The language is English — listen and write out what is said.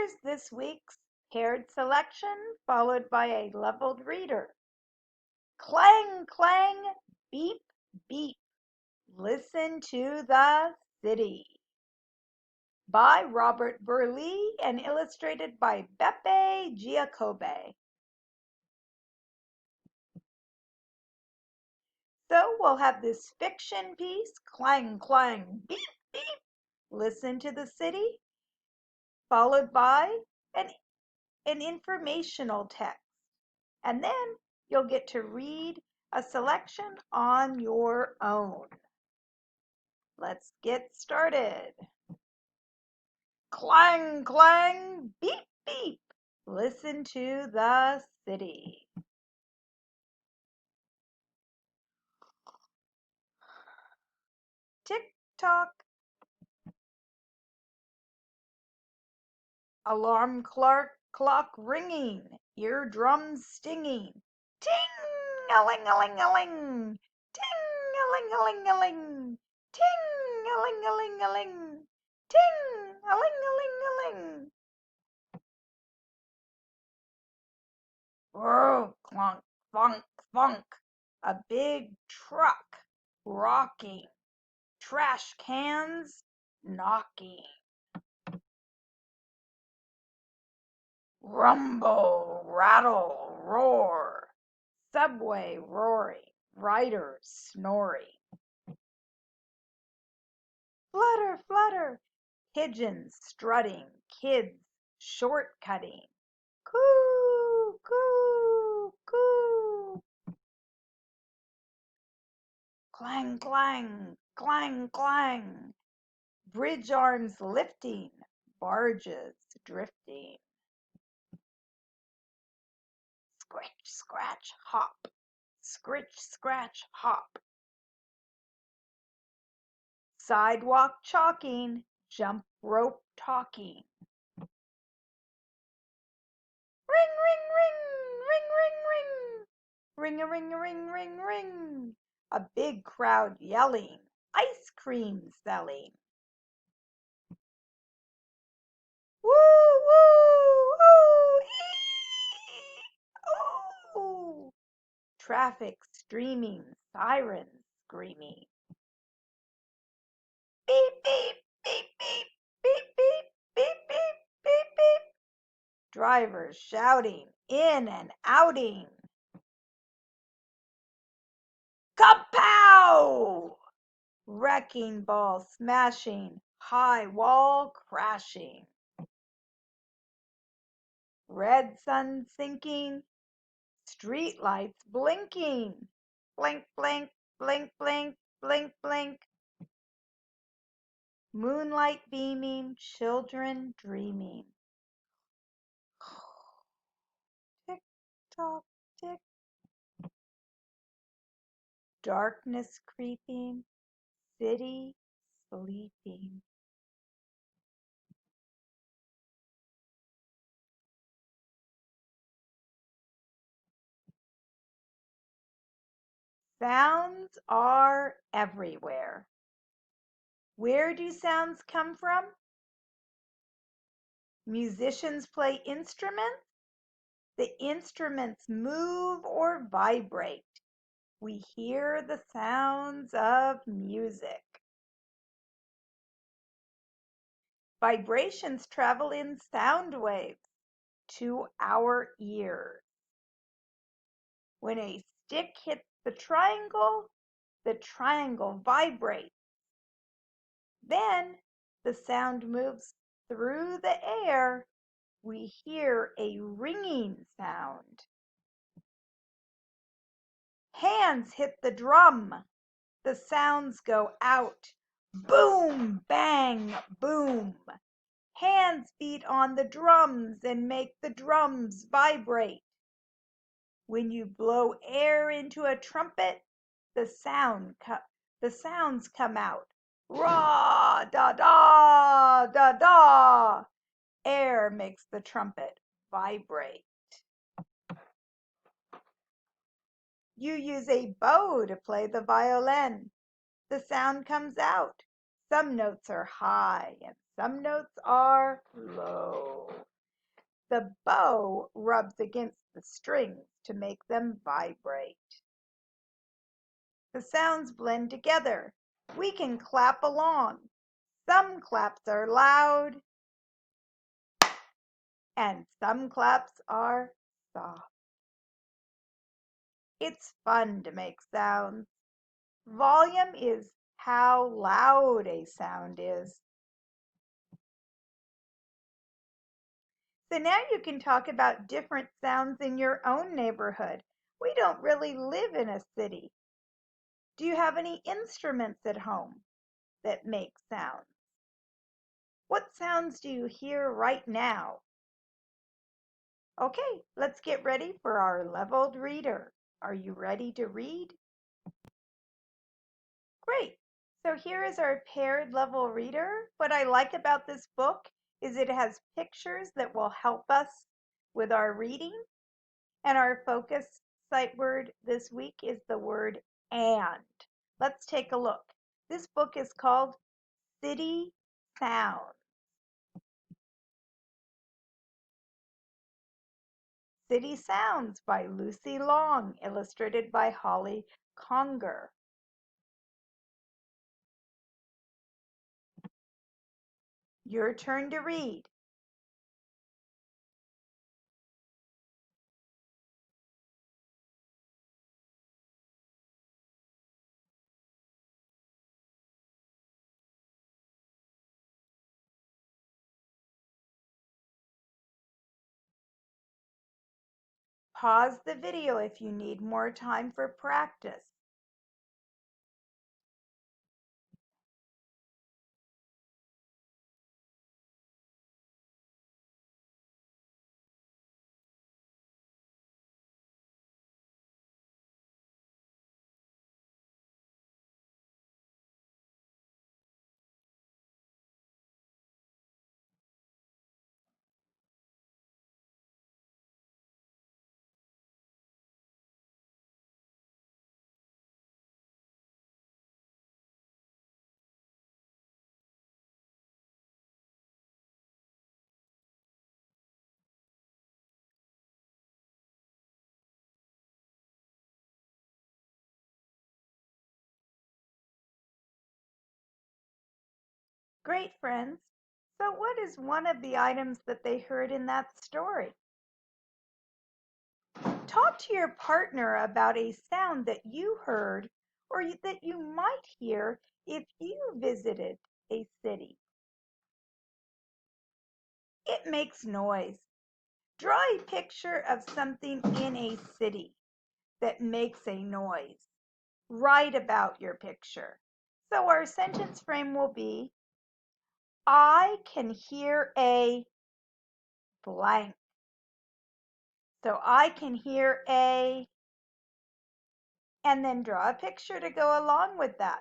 Here's this week's paired selection, followed by a leveled reader. Clang, clang, beep, beep. Listen to the city. By Robert Burleigh and illustrated by Beppe Giacobbe. So we'll have this fiction piece, clang, clang, beep, beep. Listen to the city, followed by an informational text. And then you'll get to read a selection on your own. Let's get started. Clang, clang, beep, beep. Listen to the city. Tick tock. Alarm clock ringing. Eardrums stinging. Ting-a-ling-a-ling-a-ling. Ting-a-ling-a-ling-a-ling. Ting-a-ling-a-ling-a-ling. Ting-a-ling-a-ling-a-ling. Whoa, clunk, funk, funk. A big truck rocking. Trash cans knocking. Rumble, rattle, roar. Subway roaring. Riders snoring. Flutter, flutter. Pigeons strutting. Kids short-cutting. Coo, coo, coo. Clang, clang, clang, clang. Bridge arms lifting. Barges drifting. Scratch, scratch, hop. Scritch, scratch, hop. Sidewalk chalking. Jump rope talking. Ring, ring, ring, ring, ring, ring. Ring a ring a ring ring ring. A big crowd yelling. Ice cream selling. Woo, woo, woo, ee, ooh. Traffic streaming, sirens screaming. Beep, beep, beep, beep, beep, beep, beep, beep, beep, beep. Drivers shouting, in and outing. Kapow! Wrecking ball smashing, high wall crashing. Red sun sinking, street lights blinking. Blink, blink, blink, blink, blink, blink. Moonlight beaming, children dreaming. Tick tock, tick. Darkness creeping, city sleeping. Sounds are everywhere. Where do sounds come from? Musicians play instruments. The instruments move or vibrate. We hear the sounds of music. Vibrations travel in sound waves to our ears. When a stick hits the triangle vibrates. Then the sound moves through the air. We hear a ringing sound. Hands hit the drum. The sounds go out. Boom, bang, boom. Hands beat on the drums and make the drums vibrate. When you blow air into a trumpet, the sounds come out. Rah, da, da, da, da. Air makes the trumpet vibrate. You use a bow to play the violin. The sound comes out. Some notes are high and some notes are low. The bow rubs against the strings to make them vibrate. The sounds blend together. We can clap along. Some claps are loud and some claps are soft. It's fun to make sounds. Volume is how loud a sound is. So now you can talk about different sounds in your own neighborhood. We don't really live in a city. Do you have any instruments at home that make sounds? What sounds do you hear right now? Okay, let's get ready for our leveled reader. Are you ready to read? Great. So here is our paired level reader. What I like about this book is it has pictures that will help us with our reading. And our focus sight word this week is the word and. Let's take a look. This book is called City Sounds. City Sounds by Lucy Long, illustrated by Holly Conger. Your turn to read. Pause the video if you need more time for practice. Great, friends. So what is one of the items that they heard in that story? Talk to your partner about a sound that you heard or that you might hear if you visited a city. It makes noise. Draw a picture of something in a city that makes a noise. Write about your picture. So our sentence frame will be, I can hear a blank. So I can hear a, and then draw a picture to go along with that.